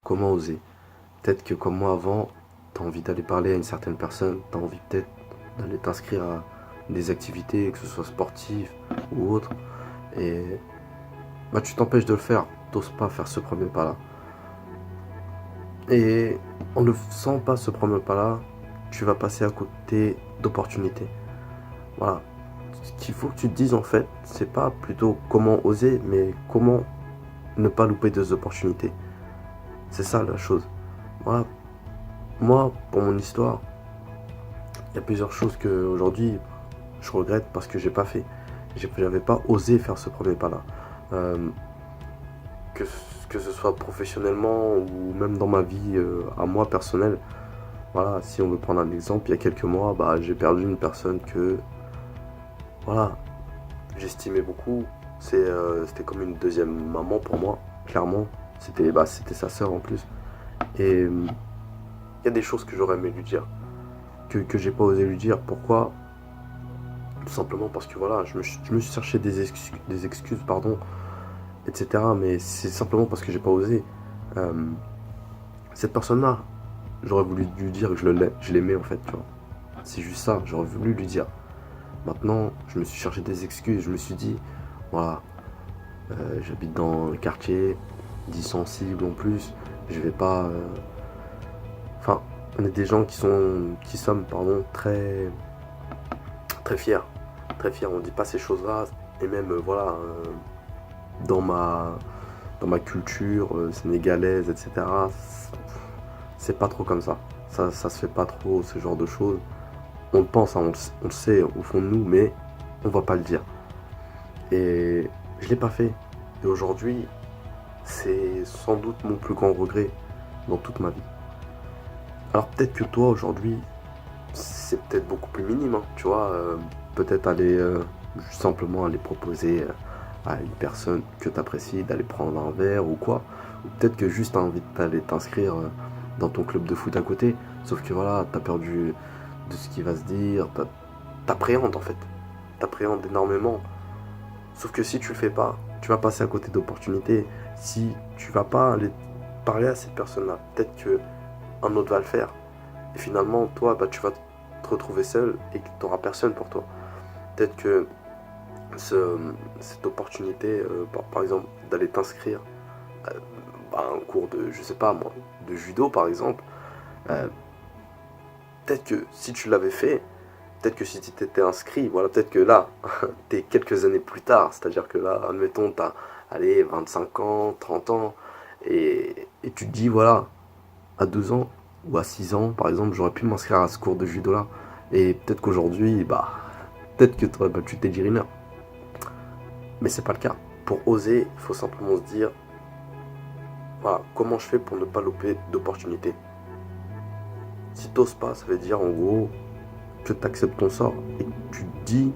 comment oser. Peut-être que comme moi avant, tu as envie d'aller parler à une certaine personne, tu as envie peut-être d'aller t'inscrire à des activités, que ce soit sportives ou autres, et bah, tu t'empêches de le faire, t'oses pas faire ce premier pas-là. Et en ne faisant pas ce premier pas-là, tu vas passer à côté d'opportunités. Voilà. Ce qu'il faut que tu te dises en fait, c'est pas plutôt comment oser, mais comment ne pas louper des opportunités. C'est ça la chose. Voilà. Moi, pour mon histoire, il y a plusieurs choses que aujourd'hui je regrette parce que j'ai pas fait. J'avais pas osé faire ce premier pas-là. Euh, que, que ce soit professionnellement ou même dans ma vie à moi personnelle. Voilà, si on veut prendre un exemple, il y a quelques mois, bah, j'ai perdu une personne que voilà, j'estimais beaucoup. C'était comme une deuxième maman pour moi, clairement. C'était sa sœur en plus. Et il y a des choses que j'aurais aimé lui dire, que j'ai pas osé lui dire. Pourquoi? Tout simplement parce que voilà, je me suis cherché des excuses, pardon, etc. Mais c'est simplement parce que j'ai pas osé. Euh, cette personne-là, j'aurais voulu lui dire que je l'aimais en fait, tu vois. C'est juste ça, j'aurais voulu lui dire. Maintenant, je me suis cherché des excuses, je me suis dit, voilà, j'habite dans un quartier, dit sensible en plus, je vais pas. Enfin, on est des gens qui sommes, pardon, très fiers, très fiers. On dit pas ces choses-là, et même, voilà, dans ma culture sénégalaise, etc. C'est pas trop comme ça. Ça se fait pas trop ce genre de choses. On le pense, hein, on le sait au fond de nous, mais on va pas le dire. Et je l'ai pas fait. Et aujourd'hui, c'est sans doute mon plus grand regret dans toute ma vie. Alors peut-être que toi aujourd'hui, c'est peut-être beaucoup plus minime, hein, tu vois. Peut-être aller simplement aller proposer à une personne que tu apprécies d'aller prendre un verre ou quoi. Ou peut-être que juste tu as envie d'aller t'inscrire dans ton club de foot à côté. Sauf que voilà, t'as peur de ce qui va se dire. T'appréhendes en fait. T'appréhendes énormément. Sauf que si tu le fais pas, tu vas passer à côté d'opportunités. Si tu vas pas aller parler à cette personne-là, peut-être que un autre va le faire. Et finalement, toi, bah, tu vas te retrouver seul et que tu n'auras personne pour toi. Peut-être que cette opportunité, par exemple, d'aller t'inscrire à un cours de, je sais pas moi, de judo par exemple, euh, peut-être que si tu l'avais fait, peut-être que si tu t'étais inscrit, voilà, peut-être que là, t'es quelques années plus tard, c'est-à-dire que là, admettons, t'as, allez, 25 ans, 30 ans, et tu te dis, voilà, à 2 ans ou à 6 ans, par exemple, j'aurais pu m'inscrire à ce cours de judo-là. Et peut-être qu'aujourd'hui, bah, peut-être que tu aurais battu Teddy Riner. Mais c'est pas le cas. Pour oser, il faut simplement se dire, voilà, comment je fais pour ne pas louper d'opportunités. Si t'oses pas, ça veut dire en gros que tu acceptes ton sort et que tu te dis,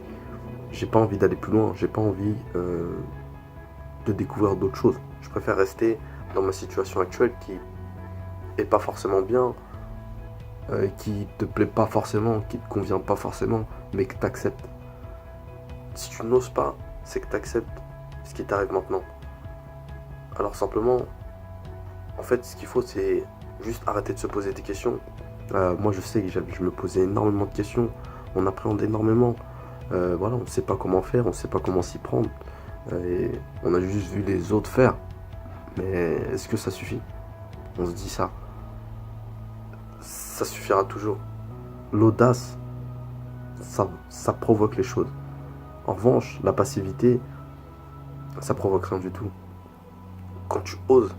j'ai pas envie d'aller plus loin, j'ai pas envie de découvrir d'autres choses. Je préfère rester dans ma situation actuelle qui est pas forcément bien, qui te plaît pas forcément, qui te convient pas forcément, mais que tu acceptes. Si tu n'oses pas, c'est que tu acceptes ce qui t'arrive maintenant. Alors simplement, en fait, ce qu'il faut, c'est juste arrêter de se poser des questions. Moi, je sais que je me posais énormément de questions, on appréhende énormément. Voilà, on ne sait pas comment faire, on ne sait pas comment s'y prendre. Et on a juste vu les autres faire. Mais est-ce que ça suffit? On se dit ça. Ça suffira toujours. L'audace, ça provoque les choses. En revanche, la passivité, ça provoque rien du tout. Quand tu oses,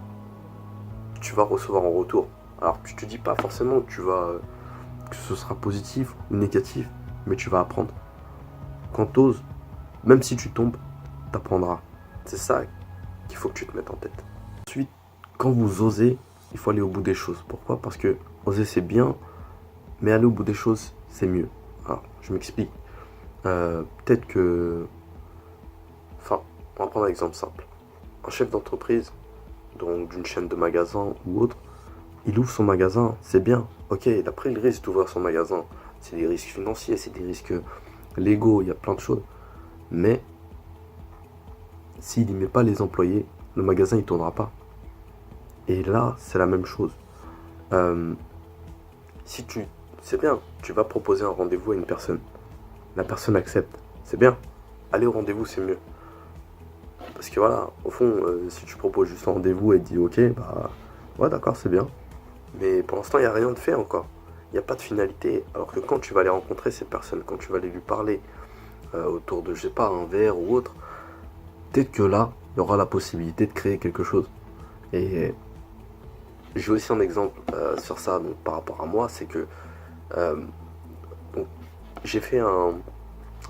tu vas recevoir en retour. Alors je te dis pas forcément que ce sera positif ou négatif, mais tu vas apprendre. Quand tu oses, même si tu tombes, tu apprendras. C'est ça qu'il faut que tu te mettes en tête. Ensuite, quand vous osez, il faut aller au bout des choses. Pourquoi? Parce que oser c'est bien, mais aller au bout des choses c'est mieux. Alors, je m'explique. Peut-être que... Enfin, on va prendre un exemple simple. Un chef d'entreprise, donc d'une chaîne de magasins ou autre, il ouvre son magasin, c'est bien. Ok, il a pris le risque d'ouvrir son magasin. C'est des risques financiers, c'est des risques légaux, il y a plein de choses. Mais s'il n'y met pas les employés, le magasin il tournera pas. Et là, c'est la même chose. Euh, si tu, c'est bien, tu vas proposer un rendez-vous à une personne. La personne accepte. C'est bien. Aller au rendez-vous, c'est mieux. Parce que voilà, au fond, si tu proposes juste un rendez-vous et dis ok, bah ouais, d'accord, c'est bien. Mais pour l'instant, il n'y a rien de fait encore. Il n'y a pas de finalité. Alors que quand tu vas aller rencontrer ces personnes, quand tu vas aller lui parler autour de, je sais pas, un verre ou autre, peut-être que là, il y aura la possibilité de créer quelque chose. Et j'ai aussi un exemple sur ça, donc, par rapport à moi, c'est que euh, donc, j'ai fait un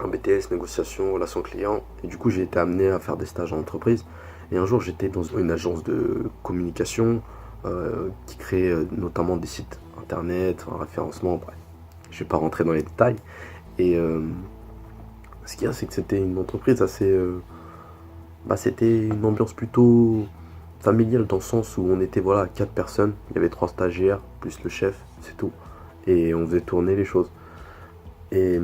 BTS négociation relation client et du coup j'ai été amené à faire des stages en entreprise et un jour j'étais dans une agence de communication qui crée notamment des sites internet, un référencement, bref. Je vais pas rentrer dans les détails et ce qu'il y a c'est que c'était une entreprise assez c'était une ambiance plutôt familiale dans le sens où on était voilà 4 personnes, il y avait 3 stagiaires plus le chef, c'est tout et on faisait tourner les choses et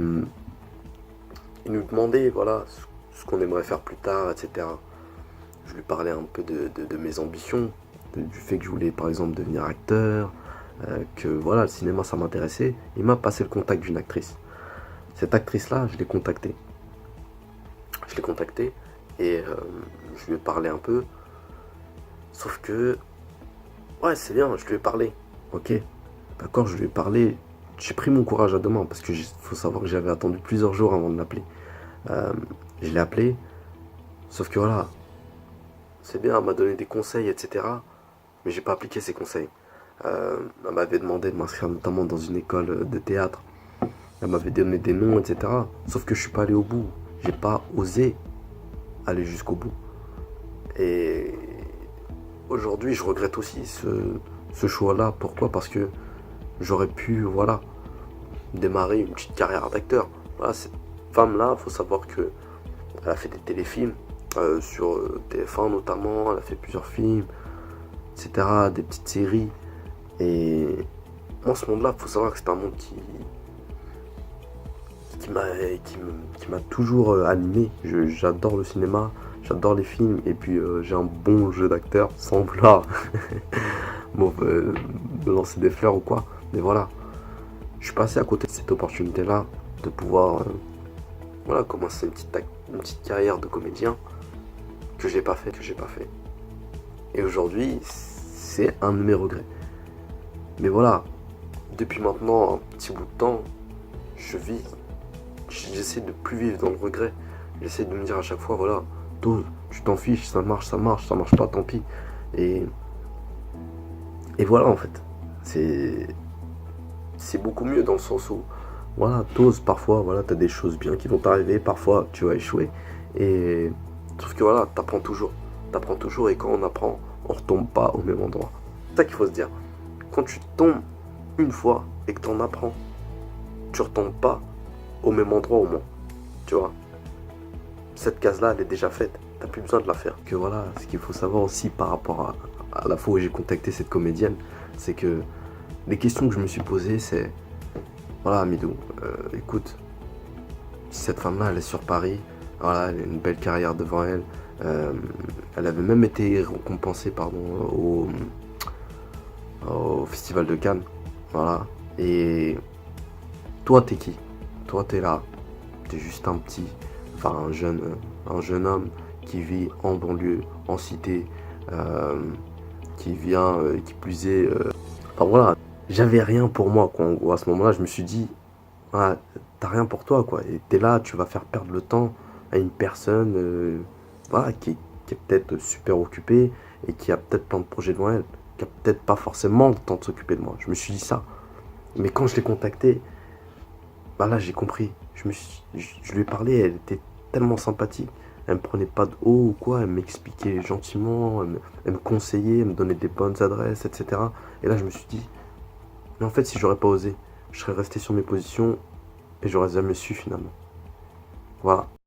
il nous demandait voilà ce qu'on aimerait faire plus tard, etc. Je lui parlais un peu de mes ambitions, du fait que je voulais par exemple devenir acteur, que voilà le cinéma ça m'intéressait. Il m'a passé le contact d'une actrice. Cette actrice-là, je l'ai contactée. Je l'ai contactée et je lui ai parlé un peu. Sauf que, ouais c'est bien, je lui ai parlé. Ok, d'accord, je lui ai parlé. J'ai pris mon courage à deux mains parce que faut savoir que j'avais attendu plusieurs jours avant de l'appeler. Euh, je l'ai appelé, sauf que voilà, c'est bien, elle m'a donné des conseils, etc. Mais j'ai pas appliqué ses conseils. Elle m'avait demandé de m'inscrire notamment dans une école de théâtre. Elle m'avait donné des noms, etc. Sauf que je suis pas allé au bout. J'ai pas osé aller jusqu'au bout. Et aujourd'hui, je regrette aussi ce choix-là. Pourquoi? Parce que j'aurais pu, voilà, démarrer une petite carrière d'acteur. Voilà, cette femme-là, faut savoir que elle a fait des téléfilms sur TF1 notamment. Elle a fait plusieurs films, etc. Des petites séries. Et moi, ce monde-là, faut savoir que c'est un monde qui m'a toujours animé. J'adore le cinéma, j'adore les films, et puis j'ai un bon jeu d'acteur, sans vouloir me lancer des fleurs ou quoi. Mais voilà, je suis passé à côté de cette opportunité-là de pouvoir voilà, commencer une petite carrière de comédien que j'ai pas fait, Et aujourd'hui, c'est un de mes regrets. Mais voilà, depuis maintenant un petit bout de temps, j'essaie de plus vivre dans le regret. J'essaie de me dire à chaque fois, voilà, dose, tu t'en fiches, ça marche, ça marche pas, tant pis. Et, et voilà en fait, c'est beaucoup mieux dans le sens où, voilà, t'oses parfois, voilà, t'as des choses bien qui vont t'arriver, parfois tu vas échouer. Et sauf que voilà, t'apprends toujours et quand on apprend, on retombe pas au même endroit. C'est ça qu'il faut se dire. Quand tu tombes une fois et que t'en apprends, tu retombes pas au même endroit au moins. Tu vois, cette case-là, elle est déjà faite. T'as plus besoin de la faire. Que voilà, ce qu'il faut savoir aussi par rapport à la fois où j'ai contacté cette comédienne, c'est que les questions que je me suis posées, c'est voilà, Amidou, écoute, cette femme-là, elle est sur Paris, voilà, elle a une belle carrière devant elle. Elle avait même été récompensée, pardon, au Festival de Cannes, voilà. Et toi, t'es qui? Toi, t'es là, t'es juste un jeune homme qui vit en banlieue, en cité, qui vient, qui plus est, enfin voilà, j'avais rien pour moi, quoi. En gros, à ce moment-là, je me suis dit, ah, t'as rien pour toi, quoi. Et t'es là, tu vas faire perdre le temps à une personne, voilà, qui est peut-être super occupée et qui a peut-être plein de projets devant elle, qui a peut-être pas forcément le temps de s'occuper de moi. Je me suis dit ça. Mais quand je l'ai contactée, bah là, j'ai compris. Je lui ai parlé, elle était tellement sympathique. Elle me prenait pas de haut ou quoi, elle m'expliquait gentiment, elle me conseillait, elle me donnait des bonnes adresses, etc. Et là, je me suis dit, mais en fait, si j'aurais pas osé, je serais resté sur mes positions et j'aurais jamais su finalement. Voilà.